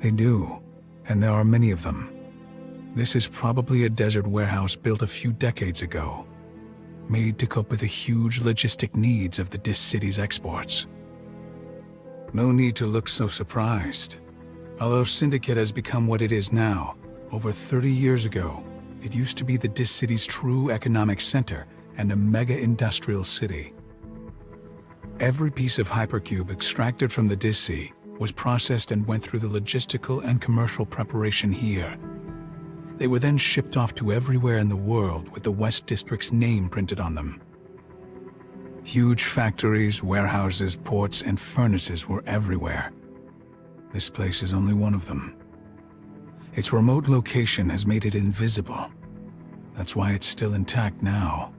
They do, and there are many of them. This is probably a desert warehouse built a few decades ago, made to cope with the huge logistic needs of the Dis City's exports. No need to look so surprised. Although Syndicate has become what it is now, over 30 years ago, it used to be the Dis City's true economic center and a mega-industrial city. Every piece of hypercube extracted from the Dis Sea was processed and went through the logistical and commercial preparation here. They were then shipped off to everywhere in the world with the West District's name printed on them. Huge factories, warehouses, ports, and furnaces were everywhere. This place is only one of them. Its remote location has made it invisible. That's why it's still intact now.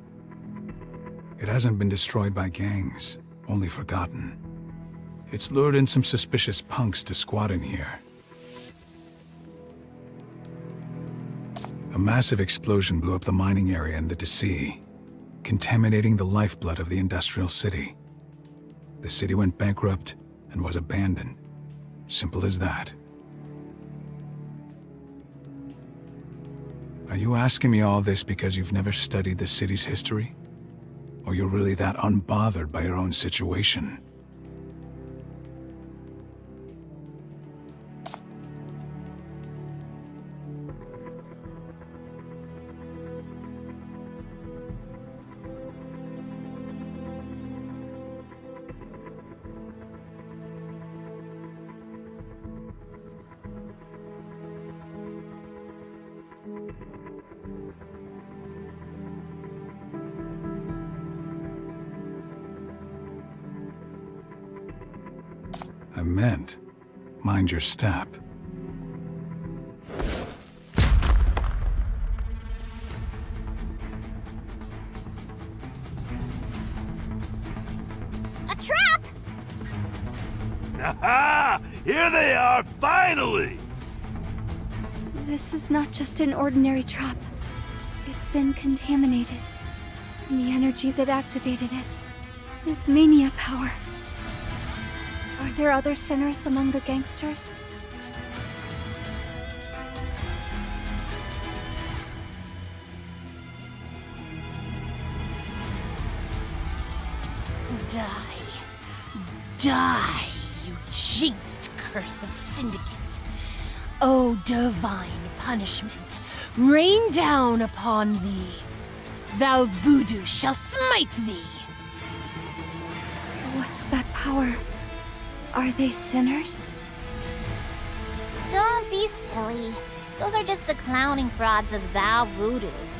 It hasn't been destroyed by gangs, only forgotten. It's lured in some suspicious punks to squat in here. A massive explosion blew up the mining area in the Dis, contaminating the lifeblood of the industrial city. The city went bankrupt and was abandoned. Simple as that. Are you asking me all this because you've never studied the city's history? Or you're really that unbothered by your own situation? I meant, mind your step. A trap! Aha! Here they are, finally! This is not just an ordinary trap. It's been contaminated. And the energy that activated it is Mania power. Are there other sinners among the gangsters? Die. Die, you jinxed curse of Syndicate. Oh, divine punishment, rain down upon thee. Thou voodoo shall smite thee. What's that power? Are they sinners? Don't be silly. Those are just the clowning frauds of thou voodoos.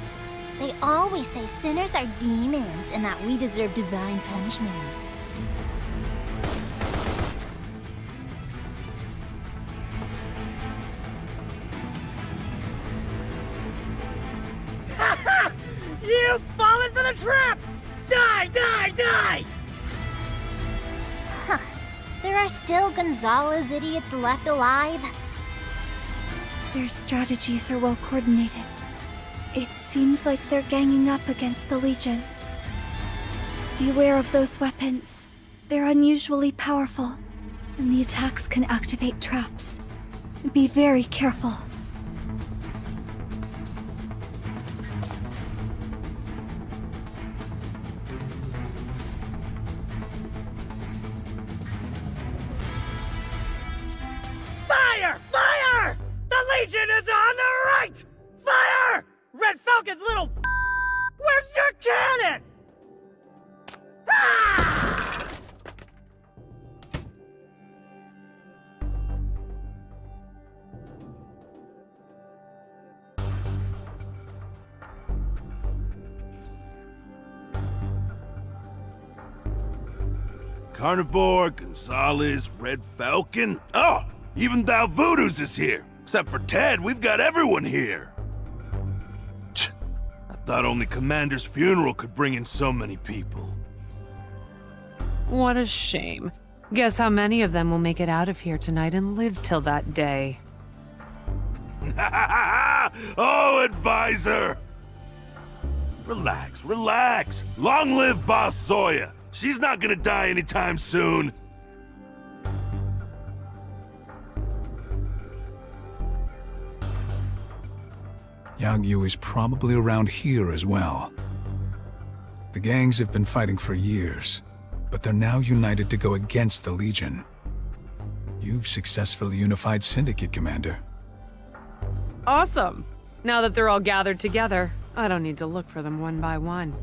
They always say sinners are demons and that we deserve divine punishment. You've fallen for the trap! Die, die, die! There are still Gonzalez idiots left alive. Their strategies are well coordinated. It seems like they're ganging up against the Legion. Beware of those weapons. They're unusually powerful, and the attacks can activate traps. Be very careful. Fire! Fire! The Legion is on the right! Fire! Red Falcon's little... Where's your cannon? Ah! Carnivore, Gonzalez, Red Falcon. Oh, even Thou Voodoo's is here. Except for Ted, we've got everyone here. I thought only Commander's funeral could bring in so many people. What a shame. Guess how many of them will make it out of here tonight and live till that day. Oh, advisor! Relax, relax. Long live Boss Zoya. She's not gonna die anytime soon. Yagyu is probably around here as well. The gangs have been fighting for years, but they're now united to go against the Legion. You've successfully unified Syndicate, Commander. Awesome! Now that they're all gathered together, I don't need to look for them one by one.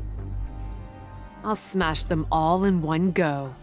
I'll smash them all in one go.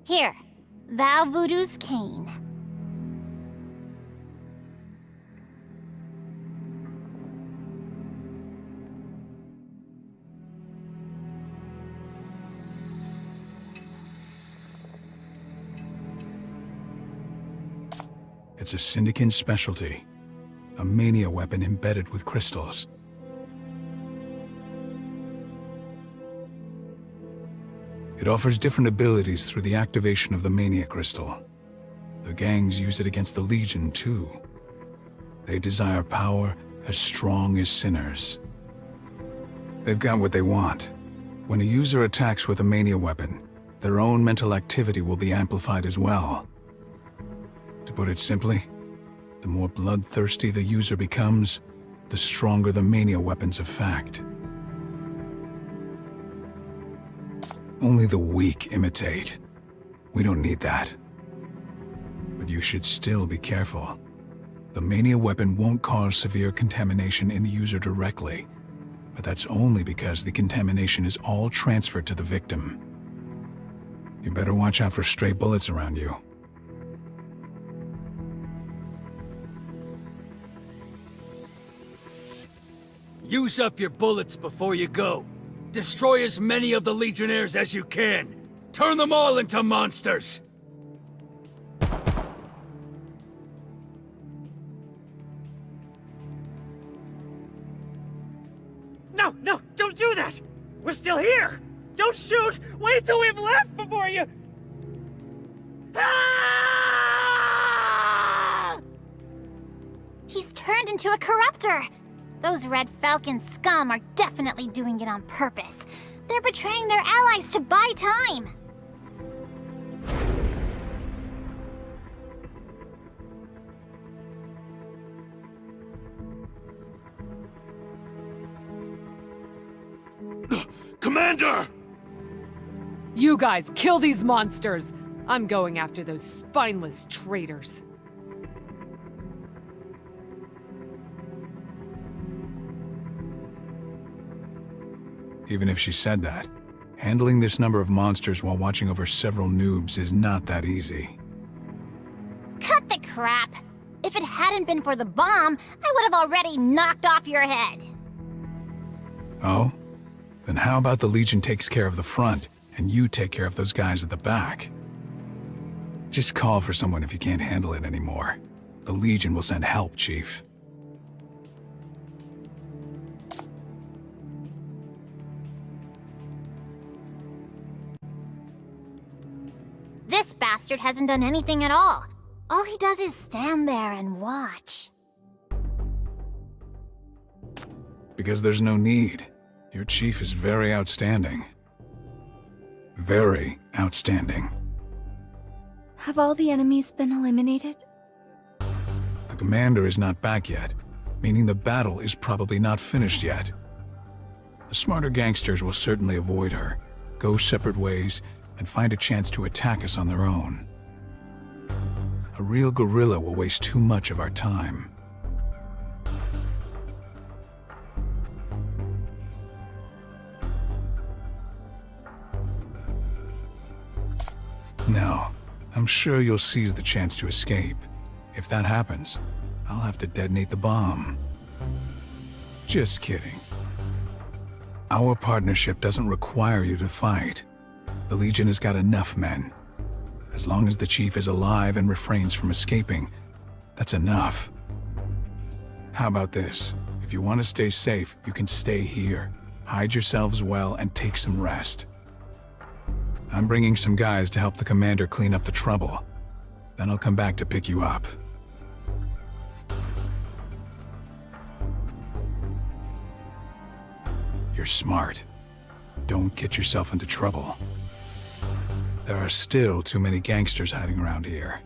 Here, thou Voodoo's cane. It's a Syndicate specialty. A Mania weapon embedded with crystals. It offers different abilities through the activation of the Mania crystal. The gangs use it against the Legion, too. They desire power as strong as sinners. They've got what they want. When a user attacks with a Mania weapon, their own mental activity will be amplified as well. To put it simply, the more bloodthirsty the user becomes, the stronger the Mania weapon's effect. Only the weak imitate. We don't need that. But you should still be careful. The Mania weapon won't cause severe contamination in the user directly, but that's only because the contamination is all transferred to the victim. You better watch out for stray bullets around you. Use up your bullets before you go. Destroy as many of the Legionnaires as you can. Turn them all into monsters! No, don't do that! We're still here! Don't shoot! Wait till we've left before you... Ah! He's turned into a corruptor! Those Red Falcon scum are definitely doing it on purpose. They're betraying their allies to buy time! Commander! You guys, kill these monsters! I'm going after those spineless traitors. Even if she said that, handling this number of monsters while watching over several noobs is not that easy. Cut the crap! If it hadn't been for the bomb, I would have already knocked off your head! Oh? Then how about the Legion takes care of the front, and you take care of those guys at the back? Just call for someone if you can't handle it anymore. The Legion will send help, Chief. This bastard hasn't done anything at all. All he does is stand there and watch. Because there's no need. Your chief is very outstanding. Very outstanding. Have all the enemies been eliminated? The commander is not back yet, meaning the battle is probably not finished yet. The smarter gangsters will certainly avoid her, go separate ways, and find a chance to attack us on their own. A real guerrilla will waste too much of our time. No, I'm sure you'll seize the chance to escape. If that happens, I'll have to detonate the bomb. Just kidding. Our partnership doesn't require you to fight. The Legion has got enough men. As long as the Chief is alive and refrains from escaping, that's enough. How about this? If you want to stay safe, you can stay here. Hide yourselves well and take some rest. I'm bringing some guys to help the commander clean up the trouble. Then I'll come back to pick you up. You're smart. Don't get yourself into trouble. There are still too many gangsters hiding around here.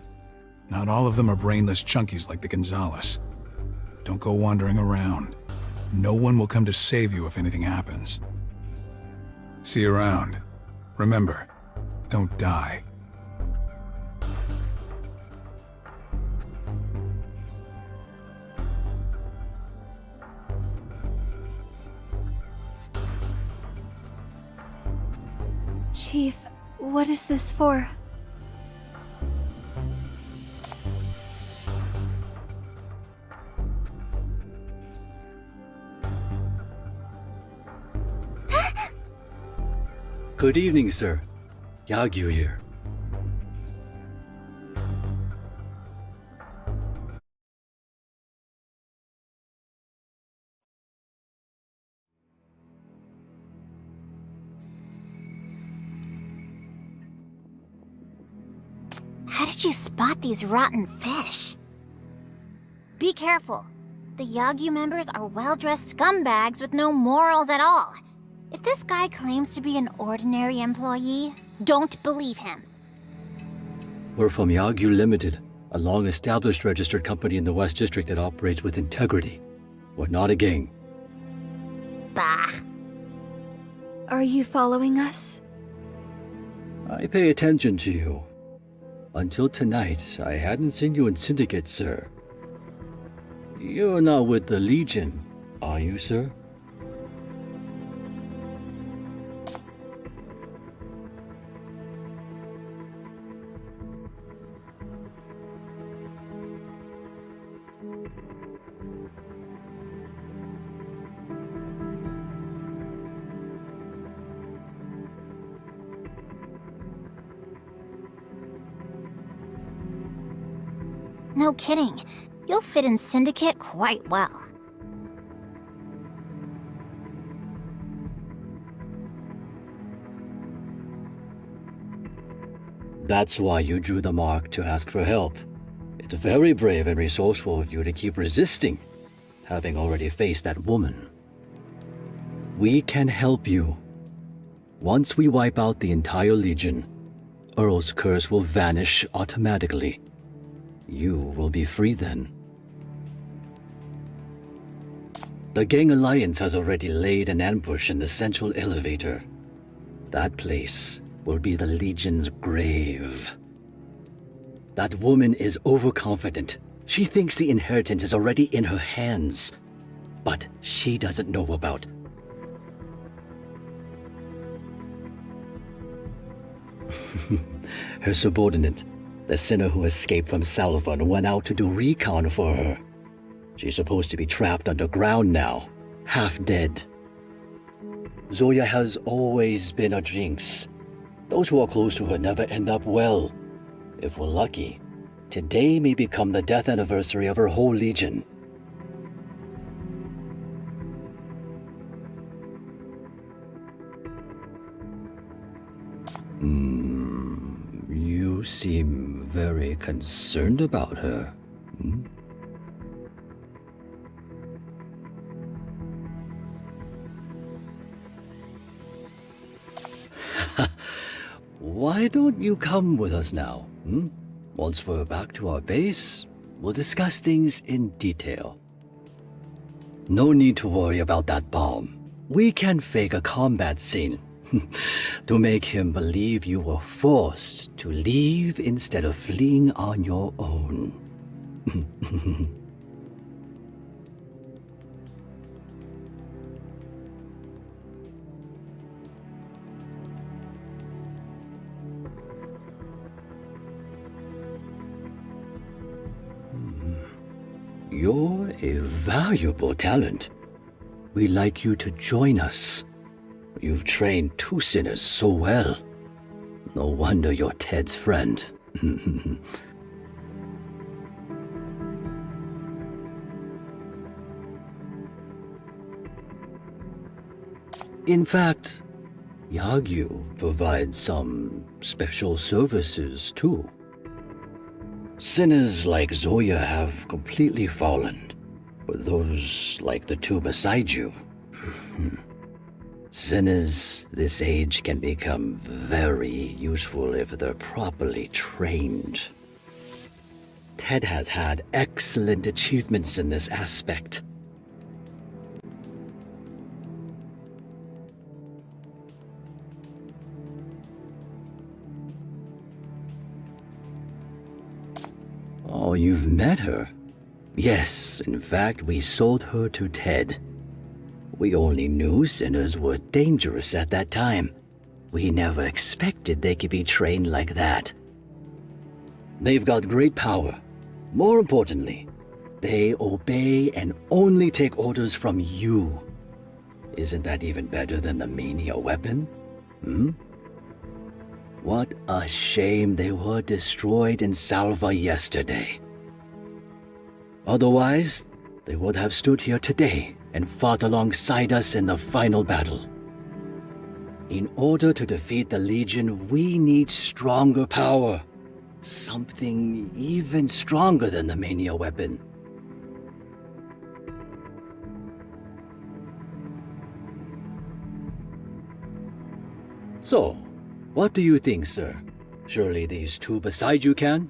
Not all of them are brainless junkies like the Gonzales. Don't go wandering around. No one will come to save you if anything happens. See you around. Remember, don't die. Chief, what is this for? Good evening, sir. Yagyu here. How did you spot these rotten fish? Be careful. The Yagyu members are well-dressed scumbags with no morals at all. If this guy claims to be an ordinary employee, don't believe him. We're from Yagyu Limited, a long-established registered company in the West District that operates with integrity. We're not a gang. Bah. Are you following us? I pay attention to you. Until tonight, I hadn't seen you in Syndicate, sir. You're not with the Legion, are you, sir? No kidding. You'll fit in Syndicate quite well. That's why you drew the mark to ask for help. It's very brave and resourceful of you to keep resisting, having already faced that woman. We can help you. Once we wipe out the entire Legion, Earl's curse will vanish automatically. You will be free then. The Gang Alliance has already laid an ambush in the central elevator. That place will be the Legion's grave. That woman is overconfident. She thinks the inheritance is already in her hands. But she doesn't know about her subordinate. The sinner who escaped from Salvan went out to do recon for her. She's supposed to be trapped underground now, half dead. Zoya has always been a jinx. Those who are close to her never end up well. If we're lucky, today may become the death anniversary of her whole Legion. You seem very concerned about her. Why don't you come with us now? Once we're back to our base, we'll discuss things in detail. No need to worry about that bomb. We can fake a combat scene to make him believe you were forced to leave instead of fleeing on your own. You're a valuable talent. We'd like you to join us. You've trained two sinners so well. No wonder you're Ted's friend. In fact, Yagyu provides some special services too. Sinners like Zoya have completely fallen, but those like the two beside you. Sinners this age can become very useful if they're properly trained. Ted has had excellent achievements in this aspect. Oh, you've met her? Yes, in fact, we sold her to Ted. We only knew sinners were dangerous at that time. We never expected they could be trained like that. They've got great power. More importantly, they obey and only take orders from you. Isn't that even better than the Mania weapon? What a shame they were destroyed in Salva yesterday. Otherwise, they would have stood here today and fought alongside us in the final battle. In order to defeat the Legion, we need stronger power. Something even stronger than the Mania weapon. So, what do you think, sir? Surely these two beside you can?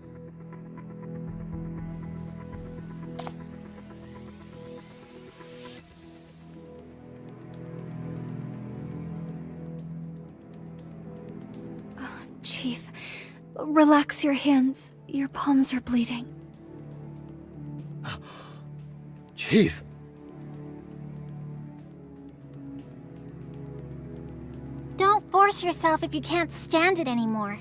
Chief, relax your hands. Your palms are bleeding. Chief! Don't force yourself if you can't stand it anymore.